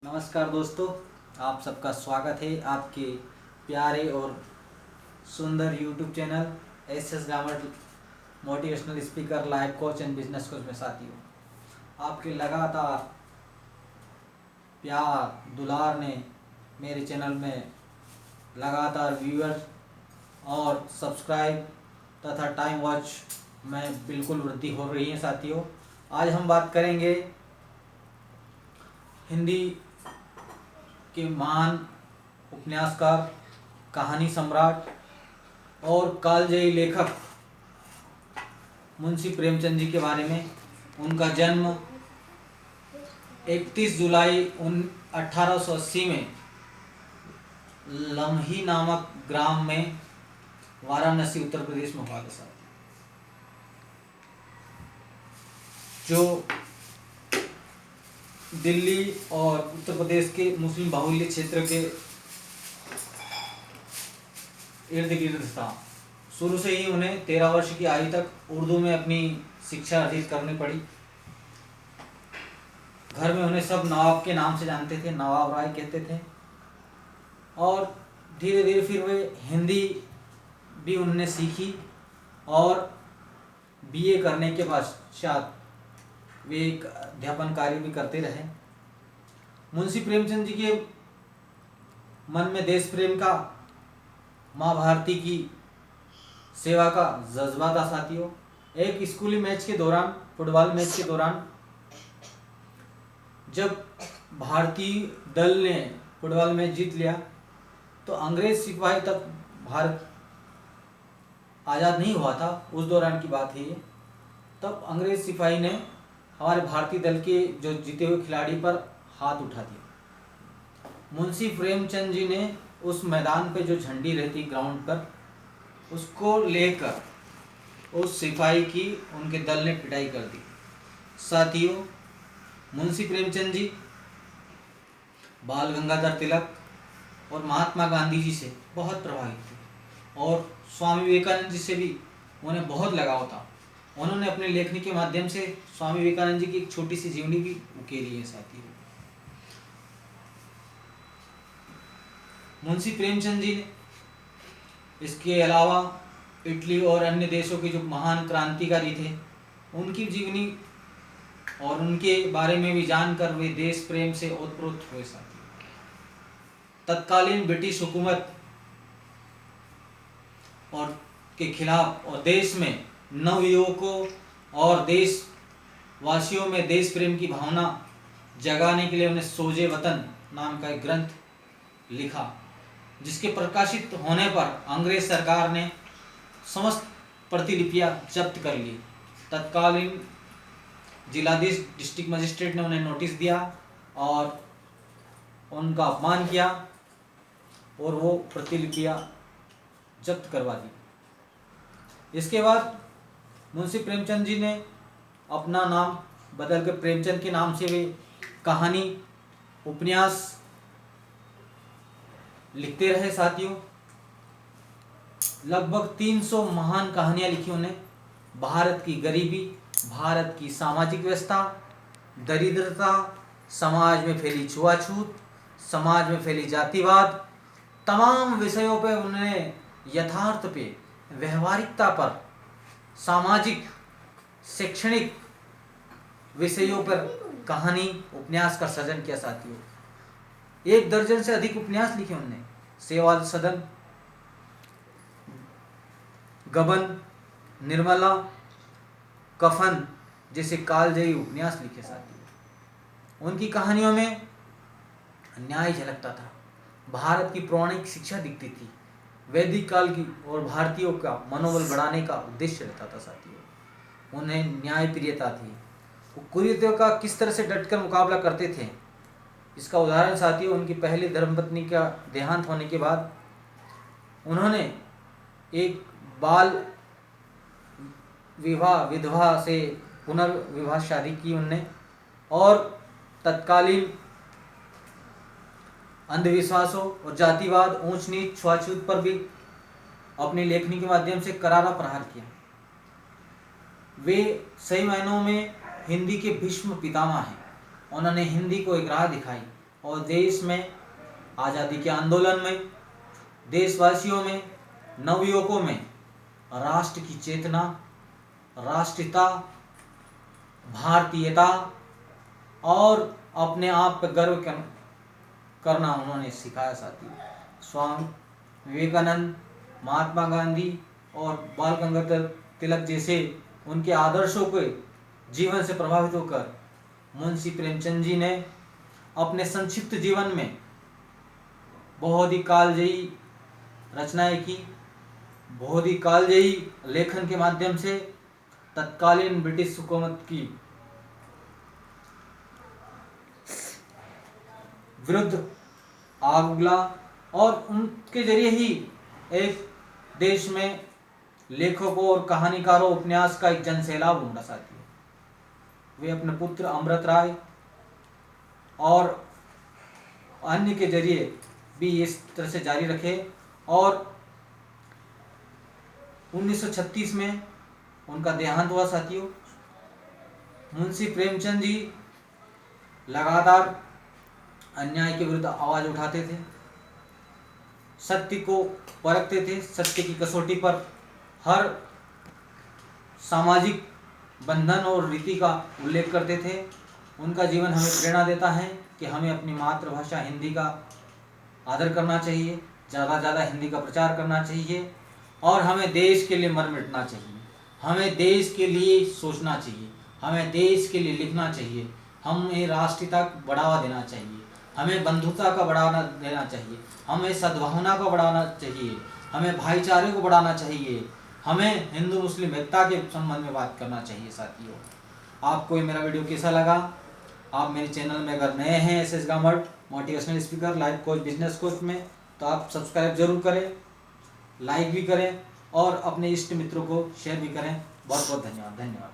नमस्कार दोस्तों, आप सबका स्वागत है आपके प्यारे और सुंदर YouTube channel S grammar motivational speaker, life coach and business coach में। साथियों, आपके लगातार प्यार दुलार ने मेरे चैनल में लगातार व्यूअर और सब्सक्राइब तथा टाइम वॉच में बिल्कुल वृद्धि हो रही है। साथियों, आज हम बात करेंगे हिंदी के महान उपन्यासकार, कहानी सम्राट और कालजयी लेखक मुंशी प्रेमचंद जी के बारे में। उनका जन्म 31 जुलाई 1880 में लम्ही नामक ग्राम में वाराणसी उत्तर प्रदेश में हुआ था, जो दिल्ली और उत्तर प्रदेश के मुस्लिम बाहुल्य क्षेत्र के इर्द गिर्द था। शुरू से ही उन्हें 13 वर्ष की आयु तक उर्दू में अपनी शिक्षा अर्जित करनी पड़ी। घर में उन्हें सब नवाब के नाम से जानते थे, नवाब राय कहते थे। और धीरे धीरे फिर वे हिंदी भी उन्होंने सीखी और बीए करने के पश्चात वे एक अध्यापन कार्य भी करते रहे। मुंशी प्रेमचंद जी के मन में देश प्रेम का, माँ भारती की सेवा का जज्बा था। साथियों, एक स्कूली मैच के दौरान, फुटबॉल मैच के दौरान, जब भारतीय दल ने फुटबॉल मैच जीत लिया तो अंग्रेज सिपाही, तब भारत आज़ाद नहीं हुआ था, उस दौरान की बात है ये। तब अंग्रेज सिपाही ने हमारे भारतीय दल के जो जीते हुए खिलाड़ी पर हाथ उठा दिया। मुंशी प्रेमचंद जी ने उस मैदान पे जो झंडी रहती ग्राउंड पर, उसको लेकर उस सिपाही की उनके दल ने पिटाई कर दी। साथियों, मुंशी प्रेमचंद जी बाल गंगाधर तिलक और महात्मा गांधी जी से बहुत प्रभावित थे और स्वामी विवेकानंद जी से भी उन्हें बहुत लगाव था। उन्होंने अपने लेखनी के माध्यम से स्वामी विवेकानंद जी की एक छोटी सी जीवनी भी उकेरी है। साथियों, मुंशी प्रेमचंद जी ने इसके अलावा इटली और अन्य देशों के जो महान क्रांतिकारी थे, उनकी जीवनी और उनके बारे में भी जानकर वे देश प्रेम से ओतप्रोत हुए। साथियों, तत्कालीन ब्रिटिश हुकूमत और के खिलाफ और देश में नवयुवकों और देशवासियों में देश प्रेम की भावना जगाने के लिए उन्हें सोजे वतन नाम का एक ग्रंथ लिखा, जिसके प्रकाशित होने पर अंग्रेज सरकार ने समस्त प्रतिलिपियां जब्त कर ली। तत्कालीन जिलाधीश, डिस्ट्रिक्ट मजिस्ट्रेट ने उन्हें नोटिस दिया और उनका अपमान किया और वो प्रतिलिपियां जब्त करवा दी। इसके बाद मुंशी प्रेमचंद जी ने अपना नाम बदल कर प्रेमचंद के नाम से वे कहानी, उपन्यास लिखते रहे। साथियों, लगभग 300 महान कहानियां लिखी उन्हें। भारत की गरीबी, भारत की सामाजिक व्यवस्था, दरिद्रता, समाज में फैली छुआछूत, समाज में फैली जातिवाद, तमाम विषयों पर उन्होंने यथार्थ पे, व्यवहारिकता पर, सामाजिक, शैक्षणिक विषयों पर कहानी, उपन्यास का सृजन किया। साथियों, 1 दर्जन से अधिक उपन्यास लिखे उन्होंने। सेवाल सदन, गबन, निर्मला, कफन जैसे कालजयी उपन्यास लिखे। साथियों, उनकी कहानियों में न्याय झलकता था, भारत की पौराणिक शिक्षा दिखती थी, वैदिक काल की और भारतीयों का मनोबल बढ़ाने का उद्देश्य रहता था। साथियों, उन्हें न्याय प्रियता थी, वो कुरीतियों का किस तरह से डटकर मुकाबला करते थे, इसका उदाहरण साथियों, उनकी पहली धर्मपत्नी का देहांत होने के बाद उन्होंने एक बाल विवाह, विधवा से पुनर्विवाह शादी की उनने, और तत्कालीन अंधविश्वासों और जातिवाद, ऊंच नीच, छुआछूत पर भी अपनी लेखनी के माध्यम से करारा प्रहार किया। वे सही मायनों में हिंदी के भीष्म पितामह हैं। उन्होंने हिंदी को एक राह दिखाई और देश में आज़ादी के आंदोलन में देशवासियों में, नवयुवकों में राष्ट्र की चेतना, राष्ट्रीयता, भारतीयता और अपने आप पर गर्व करना उन्होंने सिखाया साथियों। स्वामी विवेकानंद, महात्मा गांधी और बाल गंगाधर तिलक जैसे उनके आदर्शों के जीवन से प्रभावित होकर मुंशी प्रेमचंद जी ने अपने संक्षिप्त जीवन में बहुत ही कालजयी रचनाएं की, बहुत ही कालजयी लेखन के माध्यम से तत्कालीन ब्रिटिश हुकूमत की विरुद्ध आग उगला और उनके जरिए ही एक देश में लेखकों और कहानीकारों, उपन्यास का एक जनसैलाब उमड़ा साथियों। वे अपने पुत्र अमृत राय और अन्य के जरिए भी इस तरह से जारी रखे और 1936 में उनका देहांत हुआ साथियों। मुंशी प्रेमचंद जी लगातार अन्याय के विरुद्ध आवाज उठाते थे, सत्य को परखते थे, सत्य की कसौटी पर हर सामाजिक बंधन और रीति का उल्लेख करते थे। उनका जीवन हमें प्रेरणा देता है कि हमें अपनी मातृभाषा हिंदी का आदर करना चाहिए, ज़्यादा से ज़्यादा हिंदी का प्रचार करना चाहिए और हमें देश के लिए मर मिटना चाहिए, हमें देश के लिए सोचना चाहिए, हमें देश के लिए लिखना चाहिए, हमें राष्ट्रीयता को बढ़ावा देना चाहिए, हमें बंधुता का बढ़ावा देना चाहिए, हमें सद्भावना को बढ़ाना चाहिए, हमें भाईचारे को बढ़ाना चाहिए, हमें हिंदू मुस्लिम एकता के संबंध में बात करना चाहिए साथियों। आपको ये मेरा वीडियो कैसा लगा? आप मेरे चैनल में अगर नए हैं एस गामट motivational speaker, life coach, business coach में, तो आप सब्सक्राइब जरूर करें, लाइक भी करें और अपने इष्ट मित्रों को शेयर भी करें। बहुत बहुत धन्यवाद।